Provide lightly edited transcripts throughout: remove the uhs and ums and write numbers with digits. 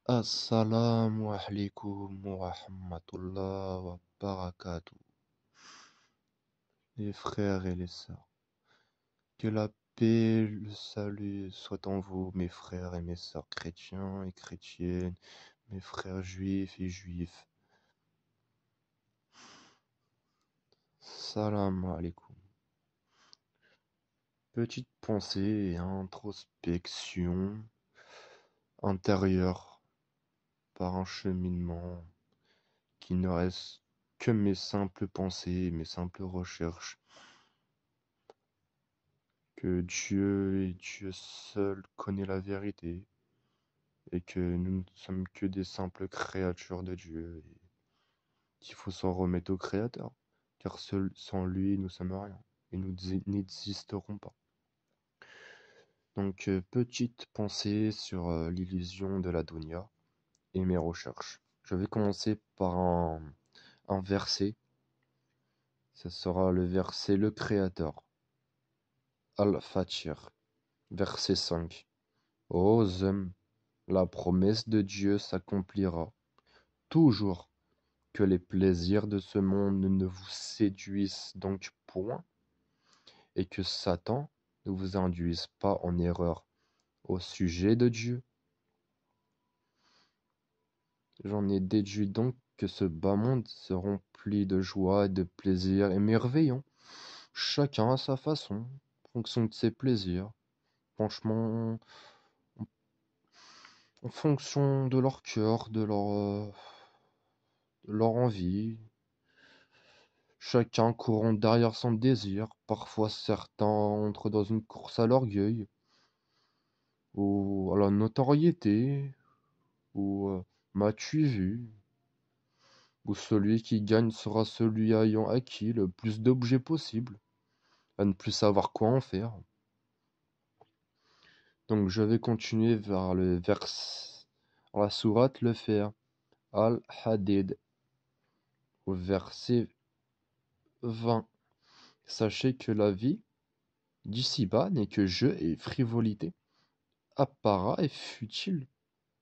Assalamu alaikum wa rahmatullah wa barakatuh. Les frères et les sœurs, que la paix, le salut soit en vous, mes frères et mes sœurs chrétiens et chrétiennes, mes frères juifs et juifs. Salam alaikum. Petite pensée et introspection intérieure par un cheminement qui ne reste que mes simples pensées, mes simples recherches. Que Dieu et Dieu seul connaît la vérité et que nous ne sommes que des simples créatures de Dieu et qu'il faut s'en remettre au Créateur, car seul sans lui nous sommes rien et nous n'existerons pas. Donc petite pensée sur l'illusion de la Dunya et mes recherches. Je vais commencer par un verset. Ce sera le verset Le Créateur, Al-Fatir, verset 5. Ô hommes, la promesse de Dieu s'accomplira toujours, que les plaisirs de ce monde ne vous séduisent donc point, et que Satan ne vous induise pas en erreur au sujet de Dieu. J'en ai déduit donc que ce bas monde se remplit de joie et de plaisirs émerveillants, chacun à sa façon, en fonction de ses plaisirs, franchement, en fonction de leur cœur, de leur envie. Chacun courant derrière son désir, parfois certains entrent dans une course à l'orgueil, ou à la notoriété, ou m'as-tu vu, ou celui qui gagne sera celui ayant acquis le plus d'objets possible, à ne plus savoir quoi en faire. Donc je vais continuer vers la sourate le faire, Al-Hadid, au verset 20. Sachez que la vie d'ici-bas n'est que jeu et frivolité, apparat et futile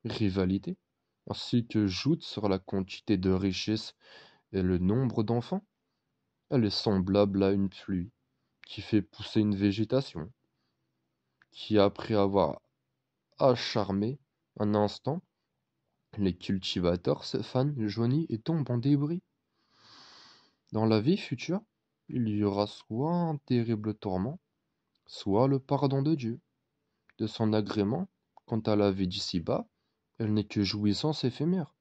rivalité, ainsi que joute sur la quantité de richesses et le nombre d'enfants. Elle est semblable à une pluie qui fait pousser une végétation, qui après avoir acharné un instant, les cultivateurs se fanent, jaunissent et tombent en débris. Dans la vie future, il y aura soit un terrible tourment, soit le pardon de Dieu, de son agrément. Quant à la vie d'ici-bas, elle n'est que jouissance éphémère.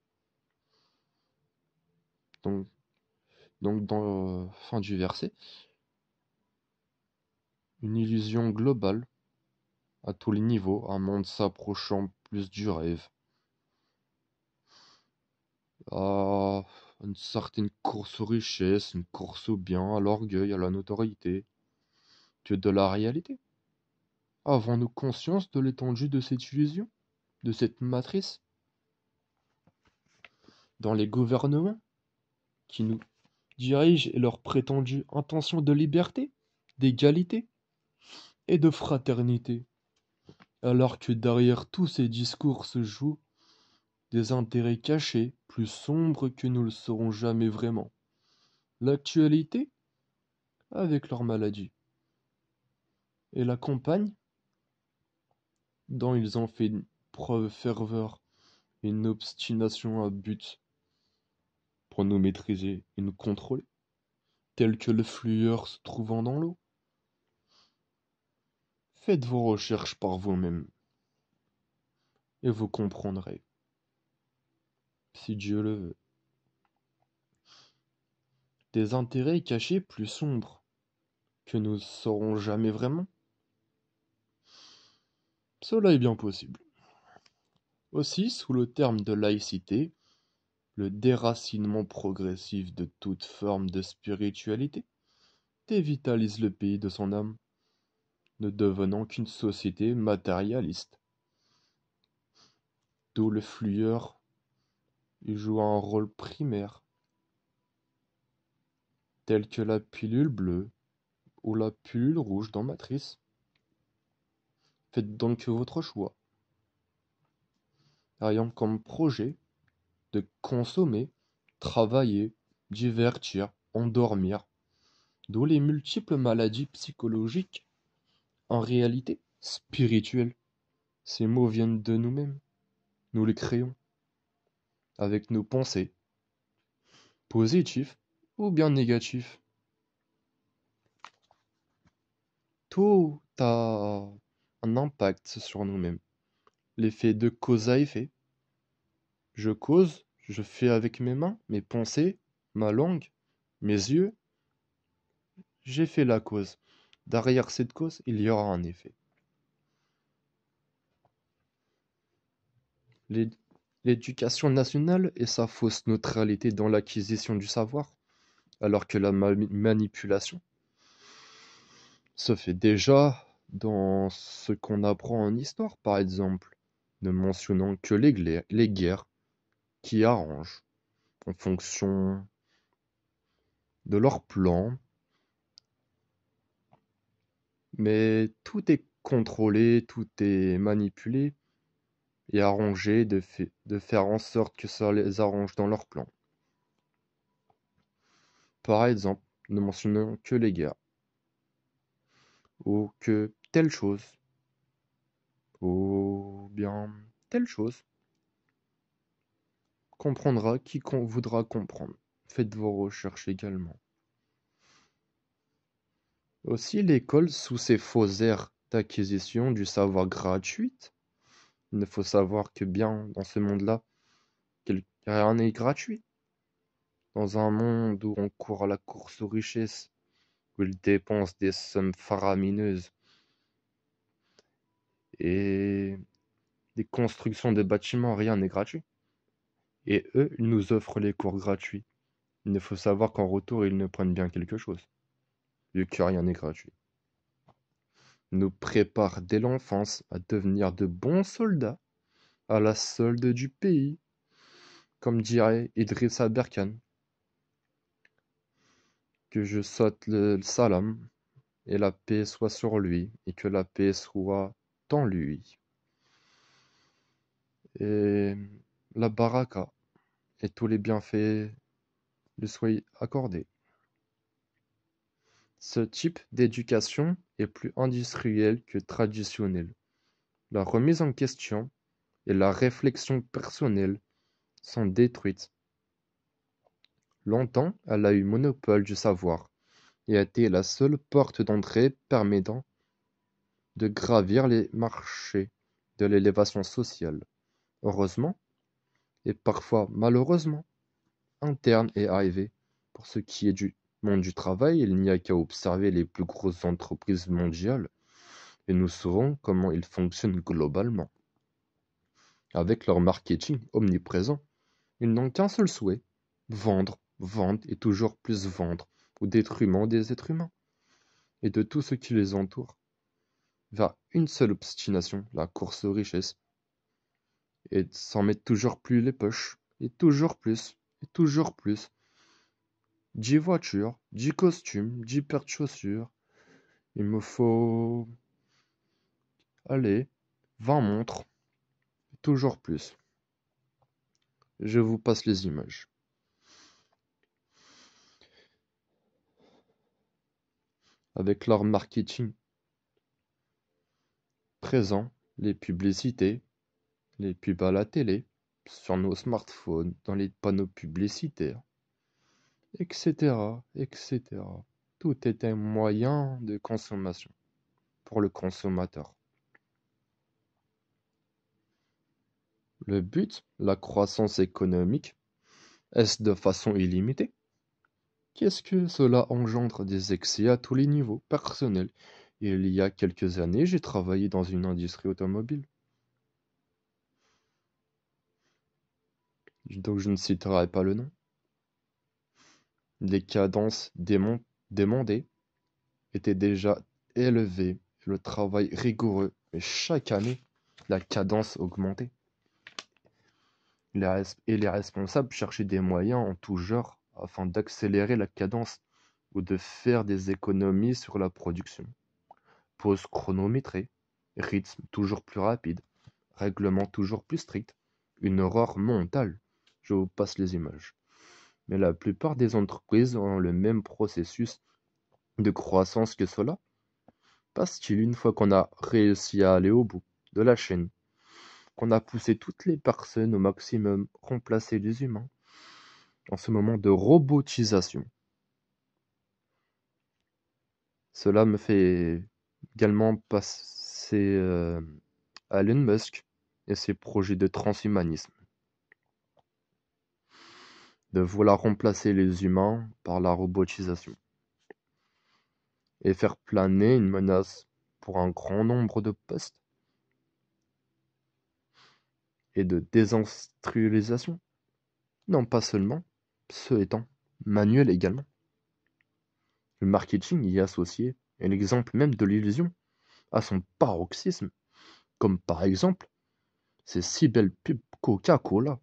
Donc, dans la fin du verset, une illusion globale, à tous les niveaux, un monde s'approchant plus du rêve, à une certaine course aux richesses, une course au bien, à l'orgueil, à la notoriété, que de la réalité. Avons-nous conscience de l'étendue de cette illusion, de cette matrice? Dans les gouvernements qui nous dirigent et leur prétendue intention de liberté, d'égalité et de fraternité, alors que derrière tous ces discours se jouent des intérêts cachés, plus sombres que nous le saurons jamais vraiment. L'actualité, avec leur maladie, et la campagne, dont ils ont fait preuve ferveur et une obstination à but pour nous maîtriser et nous contrôler, tel que le fluor se trouvant dans l'eau. Faites vos recherches par vous-même, et vous comprendrez, si Dieu le veut. Des intérêts cachés plus sombres que nous ne saurons jamais vraiment. Cela est bien possible. Aussi, sous le terme de laïcité, le déracinement progressif de toute forme de spiritualité dévitalise le pays de son âme, ne devenant qu'une société matérialiste, d'où le fluor y joue un rôle primaire, tel que la pilule bleue ou la pilule rouge dans Matrice. Faites donc votre choix. ayant comme projet de consommer, travailler, divertir, endormir, d'où les multiples maladies psychologiques, en réalité spirituelles. Ces mots viennent de nous-mêmes, nous les créons, avec nos pensées, positives ou bien négatives. Tout a un impact sur nous-mêmes. L'effet de cause à effet. Je cause, je fais avec mes mains, mes pensées, ma langue, mes yeux, j'ai fait la cause. Derrière cette cause, il y aura un effet. L'éducation nationale et sa fausse neutralité dans l'acquisition du savoir, alors que la manipulation se fait déjà dans ce qu'on apprend en histoire, par exemple, ne mentionnant que les guerres qui arrangent en fonction de leur plan, mais tout est contrôlé, tout est manipulé et arrangé de faire en sorte que ça les arrange dans leur plan. Par exemple, ne mentionnant que les guerres, ou que telle chose, ou bien telle chose. Comprendra qui voudra comprendre. Faites vos recherches également. Aussi, l'école, sous ses faux airs d'acquisition du savoir gratuite, il faut savoir que bien dans ce monde-là, rien n'est gratuit. Dans un monde où on court à la course aux richesses, où ils dépensent des sommes faramineuses et des constructions de bâtiments, rien n'est gratuit. Et eux, ils nous offrent les cours gratuits. Il faut savoir qu'en retour, ils nous prennent bien quelque chose, vu que rien n'est gratuit. Ils nous préparent dès l'enfance à devenir de bons soldats à la solde du pays, comme dirait Idrissa Berkane. Que je saute le salam, et la paix soit sur lui, et que la paix soit en lui. Et la baraka, et tous les bienfaits lui soient accordés. Ce type d'éducation est plus industriel que traditionnel. La remise en question et la réflexion personnelle sont détruites. Longtemps, elle a eu monopole du savoir et a été la seule porte d'entrée permettant de gravir les marchés de l'élévation sociale. Heureusement, et parfois malheureusement, un terme est arrivé. Pour ce qui est du monde du travail, il n'y a qu'à observer les plus grosses entreprises mondiales et nous saurons comment ils fonctionnent globalement. Avec leur marketing omniprésent, ils n'ont qu'un seul souhait, vendre, vendre et toujours plus vendre, au détriment des êtres humains et de tout ce qui les entoure, vers une seule obstination, la course aux richesses, et s'en mettre toujours plus les poches, et toujours plus, et toujours plus. 10 voitures, 10 costumes, 10 paires de chaussures, il me faut, allez, 20 montres, toujours plus. Je vous passe les images. Avec leur marketing présent, les publicités, les pubs à la télé, sur nos smartphones, dans les panneaux publicitaires, etc., etc. Tout est un moyen de consommation pour le consommateur. Le but, la croissance économique, est-ce de façon illimitée? Qu'est-ce que cela engendre des excès à tous les niveaux, personnels. Il y a quelques années, j'ai travaillé dans une industrie automobile. Donc je ne citerai pas le nom. Les cadences demandées étaient déjà élevées, le travail rigoureux, mais chaque année, la cadence augmentait. Et les responsables cherchaient des moyens en tout genre afin d'accélérer la cadence ou de faire des économies sur la production. Pause chronométrée, rythme toujours plus rapide, règlement toujours plus strict, une horreur mentale. Je vous passe les images. Mais la plupart des entreprises ont le même processus de croissance que cela. Passe-t-il une fois qu'on a réussi à aller au bout de la chaîne, qu'on a poussé toutes les personnes au maximum, remplacé les humains, en ce moment de robotisation? Cela me fait également passer à Elon Musk et ses projets de transhumanisme, de vouloir remplacer les humains par la robotisation et faire planer une menace pour un grand nombre de postes et de désindustrialisation. Non, pas seulement, ce étant manuel également. Le marketing y est associé, et l'exemple même de l'illusion à son paroxysme, comme par exemple ces si belles pubs Coca-Cola,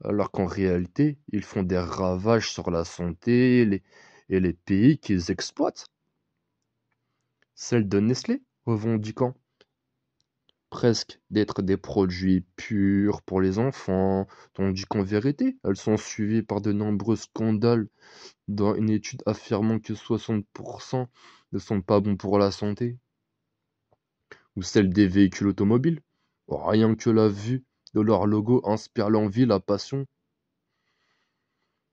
alors qu'en réalité, ils font des ravages sur la santé et les pays qu'ils exploitent. Celle de Nestlé, revendiquant presque d'être des produits purs pour les enfants, tandis qu'en vérité, elles sont suivies par de nombreux scandales, dont une étude affirmant que 60% ne sont pas bons pour la santé, ou celle des véhicules automobiles. Rien que la vue de leur logo inspire l'envie, la passion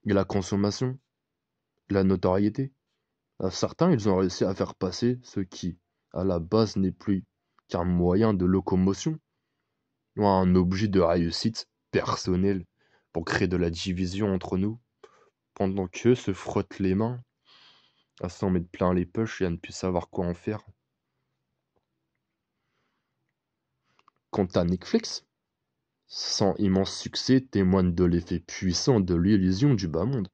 et la consommation, la notoriété. À certains, ils ont réussi à faire passer ce qui, à la base, n'est plus qu'un moyen de locomotion, ou un objet de réussite personnelle pour créer de la division entre nous, pendant qu'eux se frottent les mains à s'en mettre plein les poches et à ne plus savoir quoi en faire. Quant à Netflix, son immense succès témoigne de l'effet puissant de l'illusion du bas monde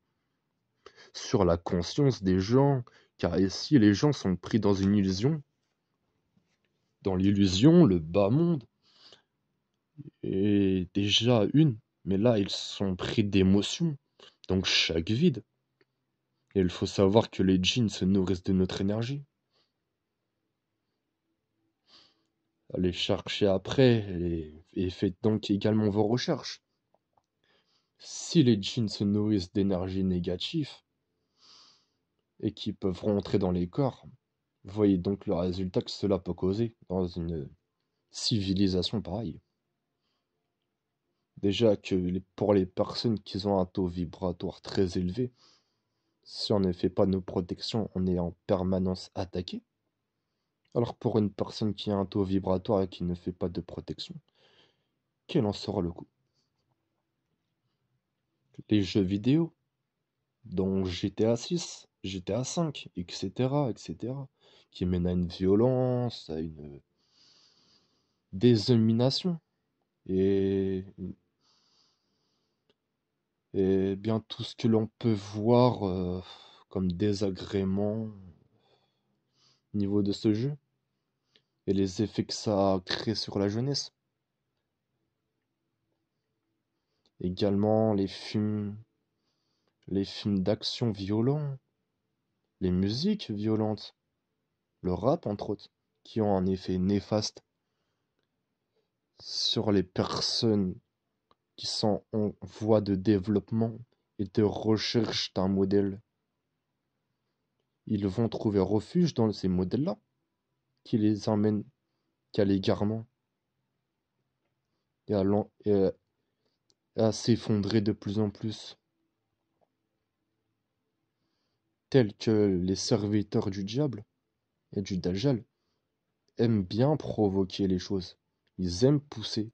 sur la conscience des gens, car ici les gens sont pris dans une illusion. Dans l'illusion, le bas monde est déjà une, mais là ils sont pris d'émotions, donc chaque vide. Et il faut savoir que les djinns se nourrissent de notre énergie. Allez chercher après et faites donc également vos recherches. Si les djinns se nourrissent d'énergie négative et qui peuvent rentrer dans les corps, voyez donc le résultat que cela peut causer dans une civilisation pareille. Déjà que pour les personnes qui ont un taux vibratoire très élevé, si on ne fait pas nos protections, on est en permanence attaqué. Alors pour une personne qui a un taux vibratoire et qui ne fait pas de protection, quel en sera le coût? Les jeux vidéo, dont GTA 6, GTA 5, etc., etc., qui mènent à une violence, à une désomination, et, et bien tout ce que l'on peut voir comme désagrément au niveau de ce jeu, et les effets que ça crée sur la jeunesse. Également les films d'action violents, les musiques violentes, le rap entre autres, qui ont un effet néfaste sur les personnes qui sont en voie de développement et de recherche d'un modèle. Ils vont trouver refuge dans ces modèles-là, qui les emmènent qu'à l'égarement et à s'effondrer de plus en plus, tels que les serviteurs du diable et du Dajjal aiment bien provoquer les choses. Ils aiment pousser,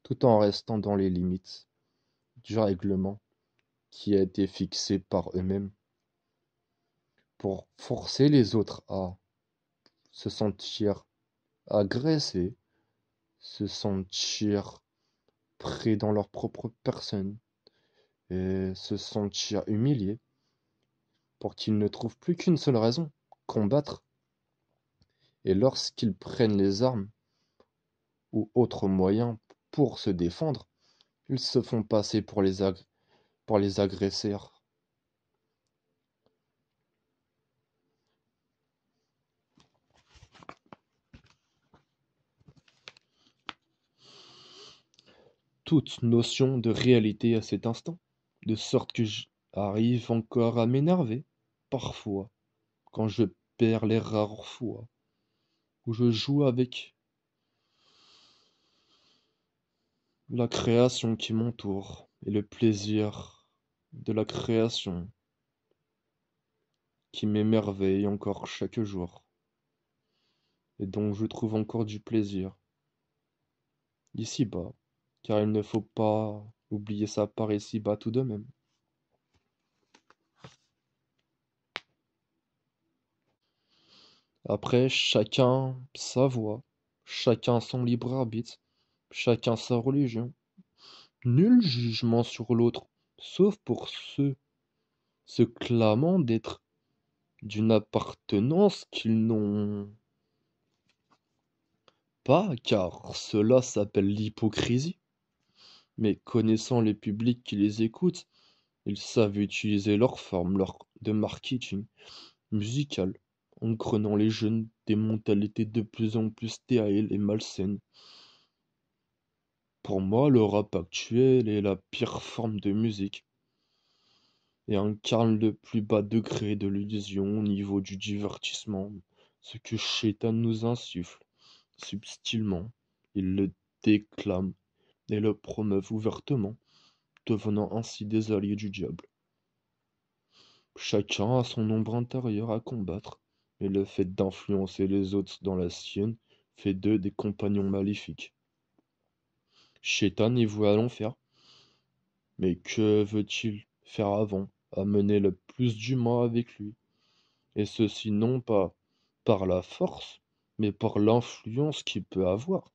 tout en restant dans les limites du règlement qui a été fixé par eux-mêmes pour forcer les autres à se sentir agressés, se sentir pris dans leur propre personne et se sentir humiliés pour qu'ils ne trouvent plus qu'une seule raison, combattre. Et lorsqu'ils prennent les armes ou autres moyens pour se défendre, ils se font passer pour les agresseurs. toute notion de réalité à cet instant, de sorte que j'arrive encore à m'énerver, parfois, quand je perds les rares fois où je joue avec la création qui m'entoure et le plaisir de la création qui m'émerveille encore chaque jour et dont je trouve encore du plaisir ici-bas, car il ne faut pas oublier sa part ici-bas tout de même. Après, chacun sa voix, chacun son libre arbitre, chacun sa religion. Nul jugement sur l'autre, sauf pour ceux se clamant d'être d'une appartenance qu'ils n'ont pas, car cela s'appelle l'hypocrisie. Mais connaissant les publics qui les écoutent, ils savent utiliser leur forme de marketing musical, en prenant les jeunes des mentalités de plus en plus stériles et malsaines. Pour moi, le rap actuel est la pire forme de musique et incarne le plus bas degré de l'illusion au niveau du divertissement, ce que Shaitan nous insuffle subtilement. Il le déclame et le promeuvent ouvertement, devenant ainsi des alliés du diable. Chacun a son ombre intérieure à combattre, et le fait d'influencer les autres dans la sienne fait d'eux des compagnons maléfiques. Shaitan est voué à l'enfer, mais que veut-il faire avant? Amener le plus d'humains avec lui, et ceci non pas par la force, mais par l'influence qu'il peut avoir,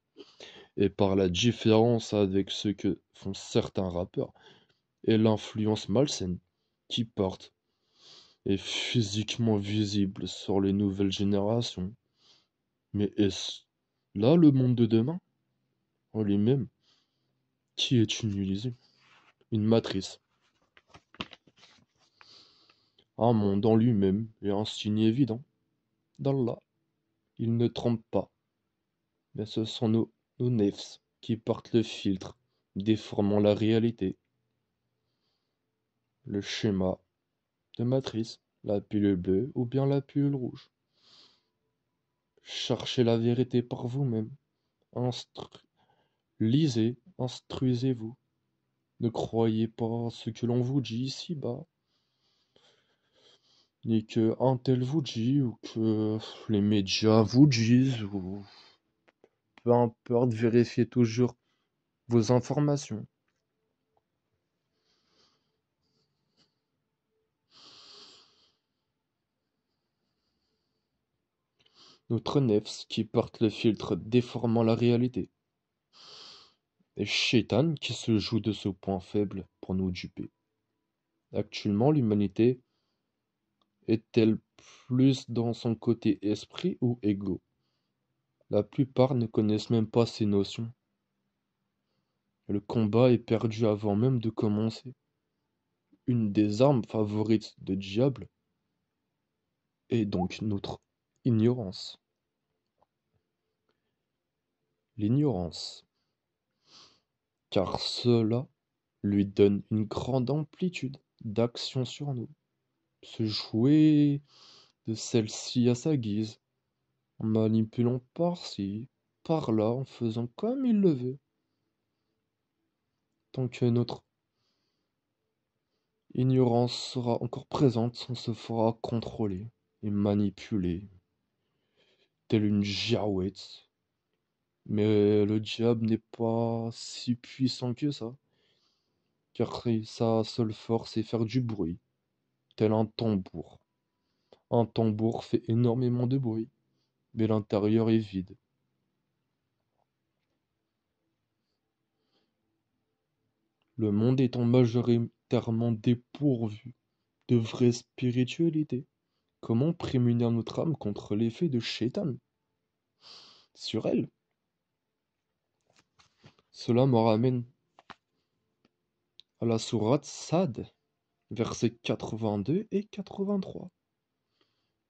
et par la différence avec ce que font certains rappeurs, et l'influence malsaine qui porte est physiquement visible sur les nouvelles générations. Mais est-ce là le monde de demain, en lui-même, qui est une illusion, une matrice, un monde en lui-même et un signe évident d'Allah? Il ne trompe pas, mais ce sont nos nefs qui portent le filtre, déformant la réalité, le schéma de matrice, la pilule bleue ou bien la pilule rouge. Cherchez la vérité par vous-même. Lisez, instruisez-vous. Ne croyez pas ce que l'on vous dit ici-bas, ni que un tel vous dit, ou que les médias vous disent, ou peu importe, vérifiez toujours vos informations. Notre nefs qui porte le filtre déformant la réalité, et Shaitan qui se joue de ce point faible pour nous duper. Actuellement, l'humanité est-elle plus dans son côté esprit ou ego? La plupart ne connaissent même pas ces notions. Le combat est perdu avant même de commencer. Une des armes favorites de Diable est donc notre ignorance. L'ignorance, car cela lui donne une grande amplitude d'action sur nous. Se jouer de celle-ci à sa guise, en manipulant par-ci, par-là, en faisant comme il le veut. Tant que notre ignorance sera encore présente, on se fera contrôler et manipuler, telle une girouette. Mais le diable n'est pas si puissant que ça, car sa seule force est faire du bruit, tel un tambour. Un tambour fait énormément de bruit, mais l'intérieur est vide. Le monde étant majoritairement dépourvu de vraie spiritualité, comment prémunir notre âme contre l'effet de Shaitan sur elle? Cela me ramène à la sourate Sad, versets 82 et 83.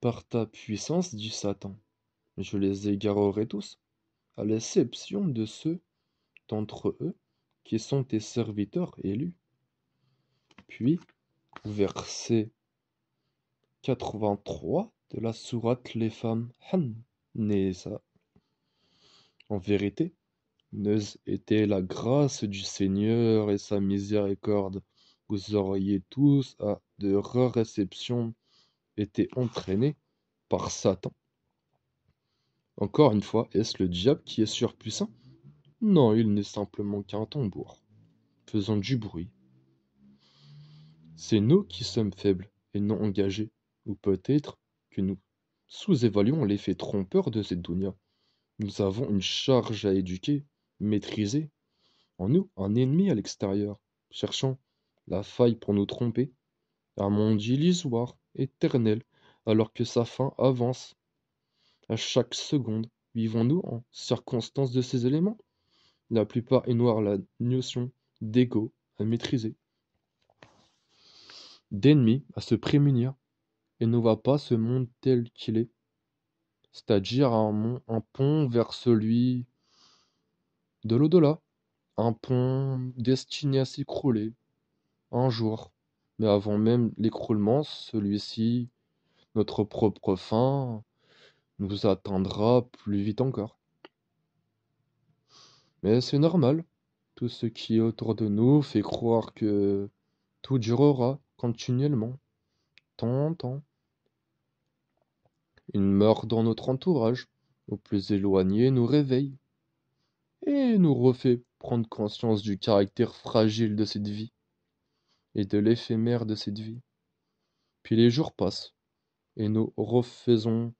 Par ta puissance, dit Satan, je les égarerai tous, à l'exception de ceux d'entre eux qui sont tes serviteurs élus. Puis, verset 83 de la sourate Les femmes An-Nisa. En vérité, n'eût été la grâce du Seigneur et sa miséricorde, vous auriez tous, à de rares réceptions, été entraînés par Satan. Encore une fois, est-ce le diable qui est surpuissant? Non, il n'est simplement qu'un tambour, faisant du bruit. C'est nous qui sommes faibles et non engagés, ou peut-être que nous sous-évaluons l'effet trompeur de cette dunya. Nous avons une charge à éduquer, maîtriser. En nous, un ennemi à l'extérieur, cherchant la faille pour nous tromper. Un monde illusoire, éternel, alors que sa fin avance. À chaque seconde, vivons-nous en circonstance de ces éléments? La plupart ignorent la notion d'ego à maîtriser, d'ennemi à se prémunir, et ne voient pas ce monde tel qu'il est, c'est-à-dire un pont vers celui de l'au-delà, un pont destiné à s'écrouler un jour. Mais avant même l'écroulement, celui-ci, notre propre fin, nous atteindra plus vite encore. Mais c'est normal, tout ce qui est autour de nous fait croire que tout durera continuellement, tant en temps. Une mort dans notre entourage, au plus éloigné, nous réveille et nous refait prendre conscience du caractère fragile de cette vie et de l'éphémère de cette vie. Puis les jours passent et nous refaisons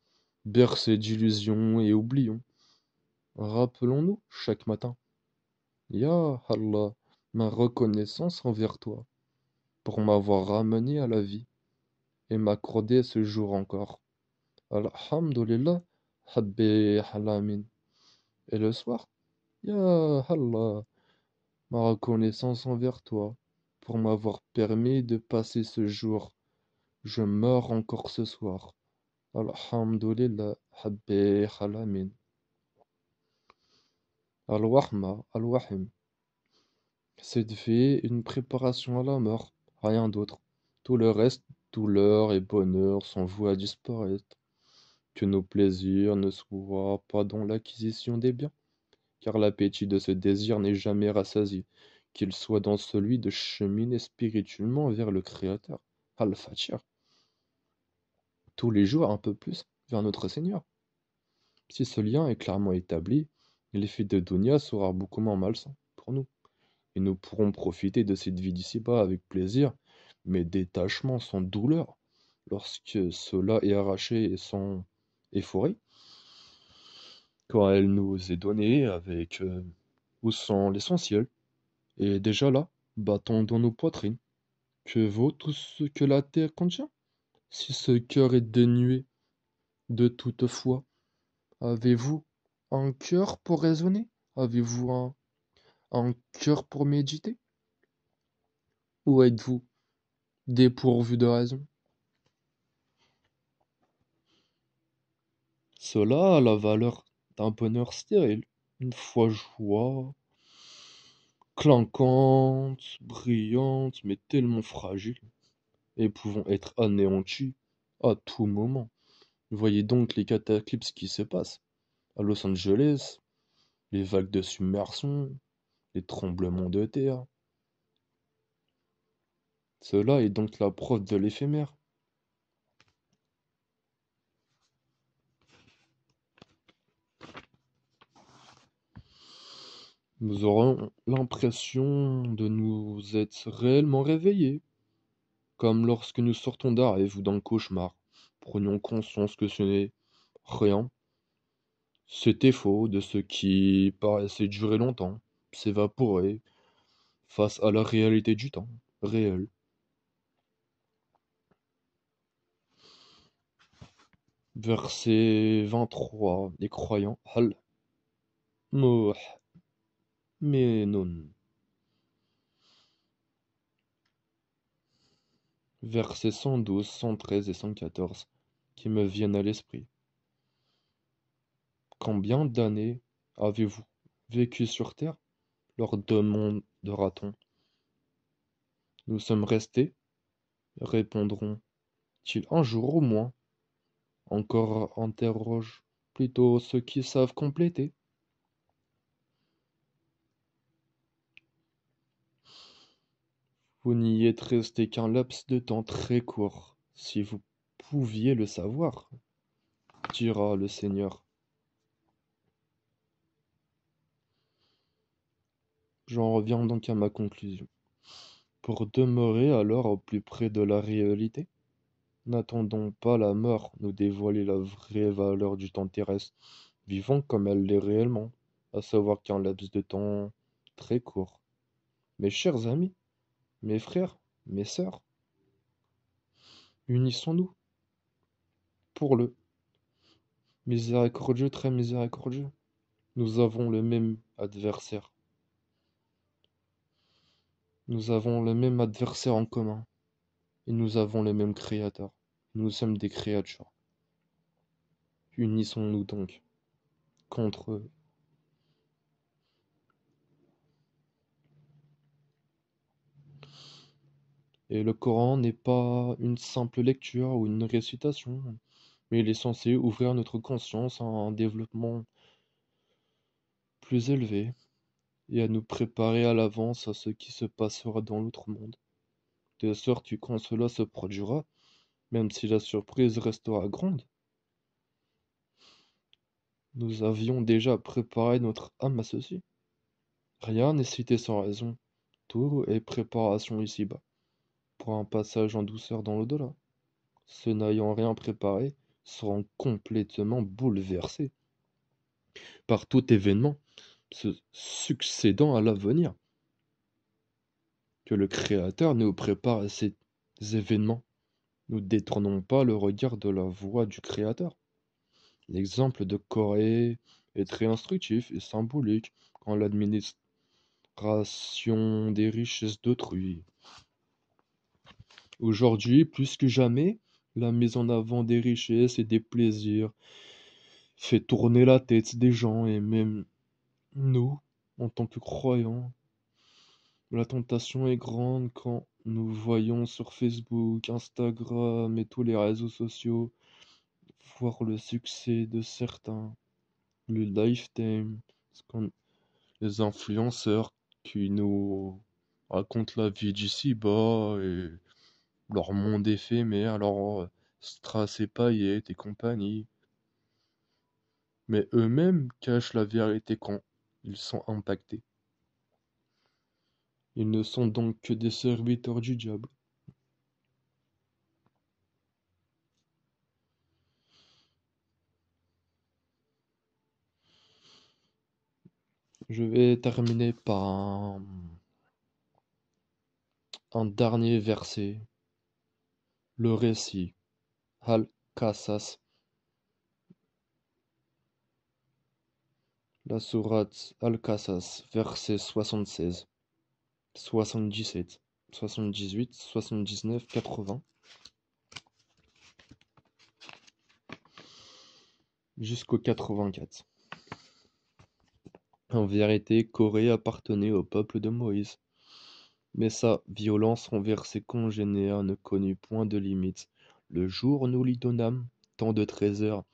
bercer d'illusions et oublions. Rappelons-nous chaque matin, Ya Allah, ma reconnaissance envers toi pour m'avoir ramené à la vie et m'accorder ce jour encore. Alhamdulillah, Habbi Halamin. Et le soir, Ya Allah, ma reconnaissance envers toi pour m'avoir permis de passer ce jour. Je meurs encore ce soir. Alhamdulillah, Habbi Halamin. Al-Wahma, Al-Wahim. Cette vie est une préparation à la mort, rien d'autre. Tout le reste, douleur et bonheur sont voués à disparaître. Que nos plaisirs ne soient pas dans l'acquisition des biens, car l'appétit de ce désir n'est jamais rassasié, qu'il soit dans celui de cheminer spirituellement vers le Créateur, Al-Fatiha, tous les jours un peu plus vers notre Seigneur. Si ce lien est clairement établi, l'effet de Dunya sera beaucoup moins malsain pour nous, et nous pourrons profiter de cette vie d'ici-bas avec plaisir, mais détachement sans douleur, lorsque cela est arraché et sans euphorie, quand elle nous est donnée avec ou sans l'essentiel, et déjà là, battant dans nos poitrines. Que vaut tout ce que la terre contient? Si ce cœur est dénué de toute foi, avez-vous un cœur pour raisonner? Avez-vous un cœur pour méditer? Ou êtes-vous dépourvu de raison? Cela a la valeur d'un bonheur stérile, une foi joie, clinquante, brillante, mais tellement fragile, et pouvant être anéantie à tout moment. Voyez donc les cataclysmes qui se passent. À Los Angeles, les vagues de submersion, les tremblements de terre. Cela est donc la preuve de l'éphémère. Nous aurons l'impression de nous être réellement réveillés, comme lorsque nous sortons d'un rêve ou d'un cauchemar. Prenions conscience que ce n'est rien. C'était faux de ce qui paraissait durer longtemps, s'évaporer face à la réalité du temps réel. Verset 23. Les croyants, Hal mu'minun. Versets 112, 113 et 114 qui me viennent à l'esprit. Combien d'années avez-vous vécu sur terre? leur demandera-t-on. Nous sommes restés, répondront-ils un jour au moins. Encore interroge plutôt ceux qui savent compléter. Vous n'y êtes resté qu'un laps de temps très court. Si vous pouviez le savoir, dira le Seigneur. J'en reviens donc à ma conclusion. Pour demeurer alors au plus près de la réalité, n'attendons pas la mort nous dévoiler la vraie valeur du temps terrestre, vivant comme elle l'est réellement, à savoir qu'un laps de temps très court. Mes chers amis, mes frères, mes sœurs, unissons-nous pour le miséricordieux, très miséricordieux. Nous avons le même adversaire. Nous avons le même adversaire en commun. Et nous avons le même créateur. Nous sommes des créatures. Unissons-nous donc contre eux. Et le Coran n'est pas une simple lecture ou une récitation, mais il est censé ouvrir notre conscience à un développement plus élevé et à nous préparer à l'avance à ce qui se passera dans l'autre monde. De sorte que quand cela se produira, même si la surprise restera grande, nous avions déjà préparé notre âme à ceci. Rien n'est cité sans raison, tout est préparation ici-bas, pour un passage en douceur dans l'au-delà. Ceux n'ayant rien préparé seront complètement bouleversés par tout événement se succédant à l'avenir. Que le Créateur nous prépare à ces événements. Nous détournons pas le regard de la voix du Créateur. L'exemple de Corée est très instructif et symbolique quand l'administration des richesses d'autrui. Aujourd'hui, plus que jamais, la mise en avant des richesses et des plaisirs fait tourner la tête des gens et même nous, en tant que croyants. La tentation est grande quand nous voyons sur Facebook, Instagram et tous les réseaux sociaux voir le succès de certains, le lifetime, les influenceurs qui nous racontent la vie d'ici-bas et leur monde éphémère, leur strass et paillettes et compagnie. Mais eux-mêmes cachent la vérité quand ils sont impactés. Ils ne sont donc que des serviteurs du diable. Je vais terminer par un dernier verset, le récit, Al-Qasas, la sourate Al-Qasas, verset 76, 77, 78, 79, 80, jusqu'au 84. En vérité, Corée appartenait au peuple de Moïse, mais sa violence envers ses congénères ne connut point de limite. Le jour où nous lui donnâmes tant de trésors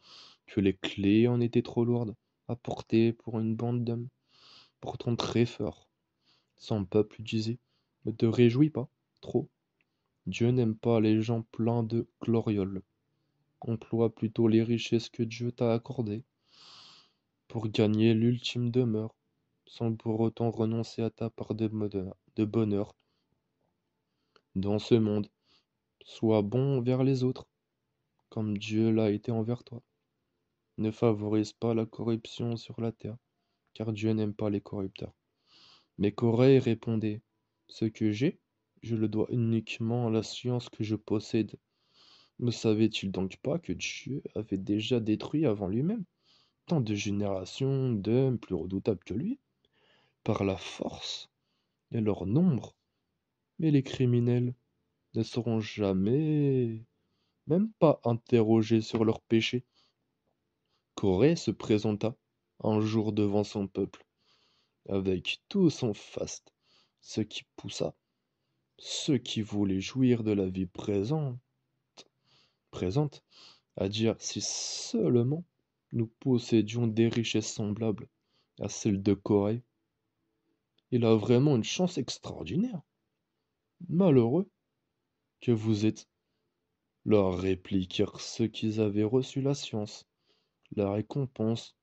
que les clés en étaient trop lourdes à porter pour une bande d'hommes, pourtant très forts. Son peuple disait: Ne te réjouis pas trop. Dieu n'aime pas les gens pleins de glorioles. Emploie plutôt les richesses que Dieu t'a accordées pour gagner l'ultime demeure, sans pour autant renoncer à ta part de bonheur dans ce monde. Sois bon envers les autres, comme Dieu l'a été envers toi. Ne favorise pas la corruption sur la terre, car Dieu n'aime pas les corrupteurs. Mais Corée répondait: Ce que j'ai, je le dois uniquement à la science que je possède. Ne savait-il donc pas que Dieu avait déjà détruit avant lui-même tant de générations d'hommes plus redoutables que lui, par la force et leur nombre? Mais les criminels ne seront jamais, même pas interrogés sur leurs péchés. Corée se présenta un jour devant son peuple, avec tout son faste, ce qui poussa ceux qui voulaient jouir de la vie présente à dire si seulement nous possédions des richesses semblables à celles de Corée, il a vraiment une chance extraordinaire. Malheureux que vous êtes, leur répliquèrent ceux qui avaient reçu la science. La récompense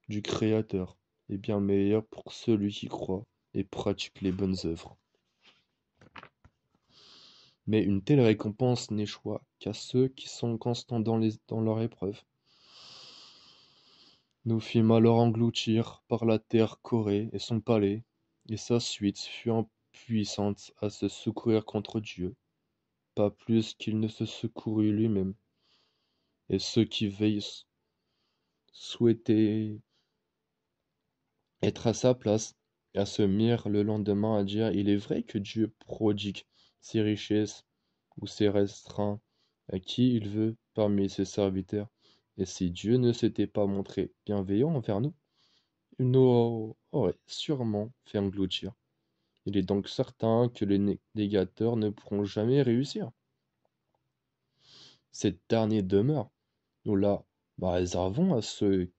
du Créateur est bien meilleure pour celui qui croit et pratique les bonnes œuvres. Mais une telle récompense n'échoua qu'à ceux qui sont constants dans leur épreuve. Nous fîmes alors engloutir par la terre Corée et son palais, et sa suite fut impuissante à se secourir contre Dieu, pas plus qu'il ne se secourut lui-même. Et ceux qui veillent souhaitaient être à sa place, et se mirent le lendemain à dire: il est vrai que Dieu prodigue ses richesses ou ses restreints à qui il veut parmi ses serviteurs. Et si Dieu ne s'était pas montré bienveillant envers nous, il nous aurait sûrement fait engloutir. Il est donc certain que les négateurs ne pourront jamais réussir. Cette dernière demeure, nous la réservons à ceux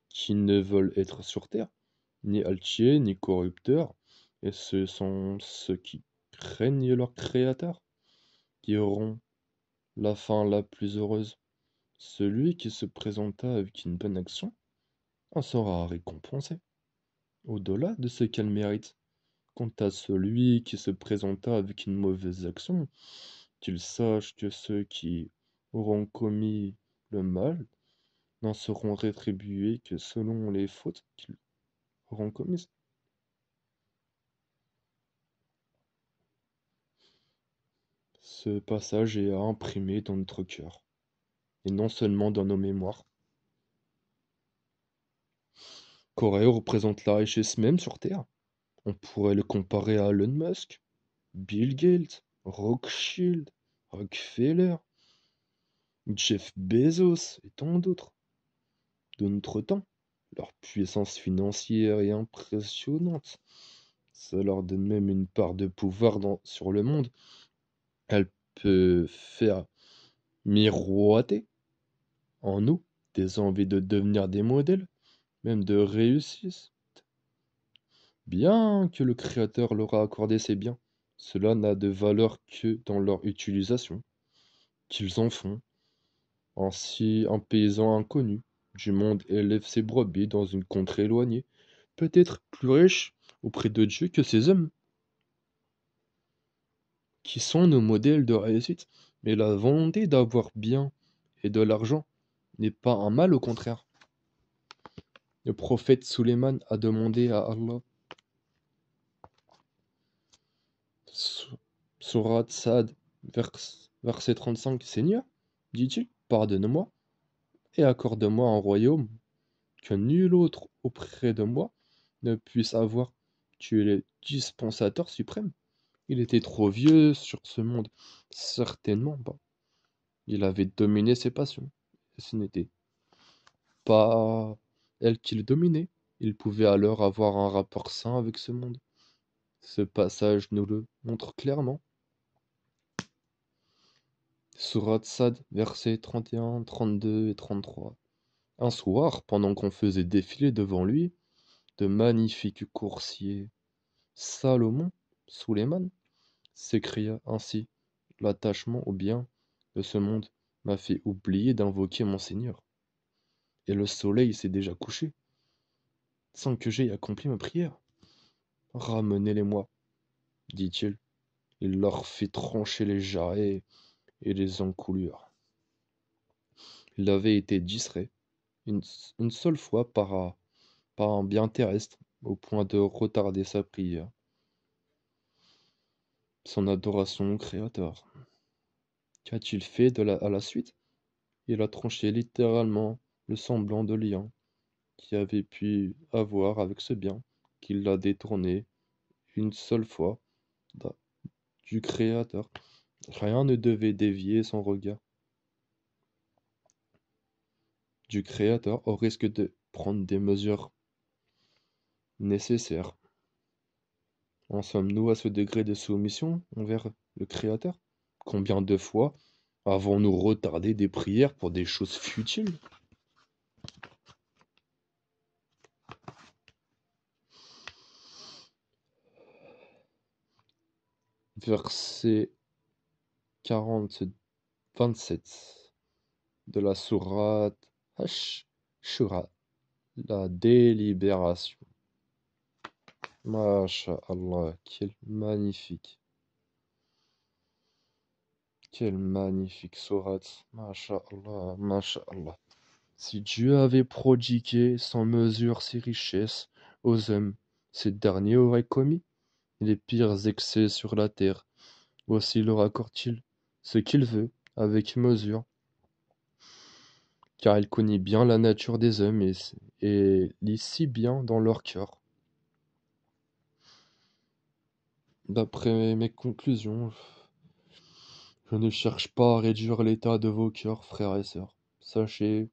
qui ne veulent être sur terre, ni altiers, ni corrupteurs, et ce sont ceux qui craignent leur Créateur, qui auront la fin la plus heureuse. Celui qui se présenta avec une bonne action en sera récompensé, au-delà de ce qu'elle mérite. Quant à celui qui se présenta avec une mauvaise action, qu'il sache que ceux qui auront commis le mal n'en seront rétribués que selon les fautes qu'ils auront commises. Ce passage est à imprimer dans notre cœur, et non seulement dans nos mémoires. Corée représente la richesse même sur Terre. On pourrait le comparer à Elon Musk, Bill Gates, Rothschild, Rockefeller, Jeff Bezos et tant d'autres de notre temps. Leur puissance financière est impressionnante. Ça leur donne même une part de pouvoir sur le monde. Elle peut faire miroiter en nous des envies de devenir des modèles, même de réussite. Bien que le Créateur leur a accordé ces biens, cela n'a de valeur que dans leur utilisation qu'ils en font. Ainsi, un paysan inconnu du monde élève ses brebis dans une contrée éloignée, peut-être plus riche auprès de Dieu que ces hommes, qui sont nos modèles de réussite. Mais la volonté d'avoir bien et de l'argent n'est pas un mal, au contraire. Le prophète Suleiman a demandé à Allah, Sourate Saad, verset 35, Seigneur, dit-il, pardonne-moi et accorde-moi un royaume que nul autre auprès de moi ne puisse avoir. Tu es le dispensateur suprême. Il était trop vieux sur ce monde. Certainement pas. Il avait dominé ses passions. Et ce n'était pas elle qui le dominait. Il pouvait alors avoir un rapport sain avec ce monde. Ce passage nous le montre clairement. Sourate Sad, versets 31, 32 et 33. Un soir, pendant qu'on faisait défiler devant lui de magnifiques coursiers, Salomon, Suleiman, s'écria ainsi: l'attachement au bien de ce monde m'a fait oublier d'invoquer mon Seigneur. Et le soleil s'est déjà couché, sans que j'aie accompli ma prière. Ramenez-les-moi, dit-il. Il leur fit trancher les jarrets et les encoulures. Il avait été distrait une seule fois par un bien terrestre, au point de retarder sa prière, son adoration au Créateur. Qu'a-t-il fait à la suite? Il a tranché littéralement le semblant de lien qu'il avait pu avoir avec ce bien, qu'il l'a détourné une seule fois du Créateur. Rien ne devait dévier son regard du Créateur, au risque de prendre des mesures nécessaires En sommes-nous à ce degré de soumission envers le Créateur? Combien de fois avons-nous retardé des prières pour des choses futiles? Verset 40, 27 de la sourate Ash-Shura, la délibération. Masha'Allah, quelle magnifique sourate. Masha'Allah, Masha'Allah. Si Dieu avait prodigué sans mesure ses richesses aux hommes, ces derniers auraient commis les pires excès sur la terre. Aussi leur accorde-t-il ce qu'il veut, avec mesure, car il connaît bien la nature des hommes et lit si bien dans leur cœur. D'après mes conclusions, je ne cherche pas à réduire l'état de vos cœurs, frères et sœurs. Sachez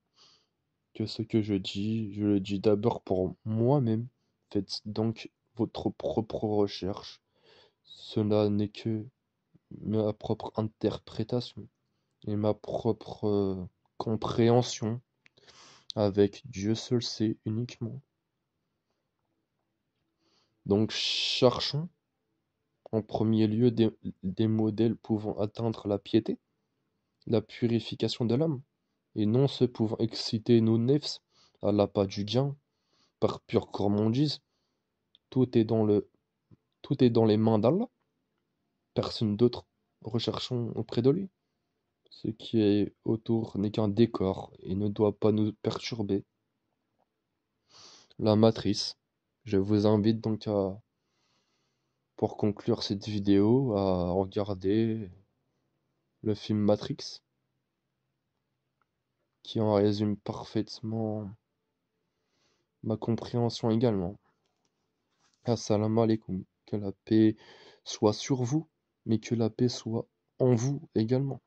que ce que je le dis d'abord pour moi-même. Faites donc votre propre recherche. Cela n'est que ma propre interprétation et ma propre compréhension, avec Dieu seul sait uniquement. Donc cherchons en premier lieu des modèles pouvant atteindre la piété, la purification de l'âme, et non ceux pouvant exciter nos nefs à l'appât du gain, par pure gourmandise. Tout est dans les mains d'Allah, personne d'autre recherchons auprès de lui. Ce qui est autour n'est qu'un décor et ne doit pas nous perturber. La matrice. Je vous invite donc pour conclure cette vidéo, à regarder le film Matrix, qui en résume parfaitement ma compréhension également. Assalamu alaikum. Que la paix soit sur vous, mais que la paix soit en vous également.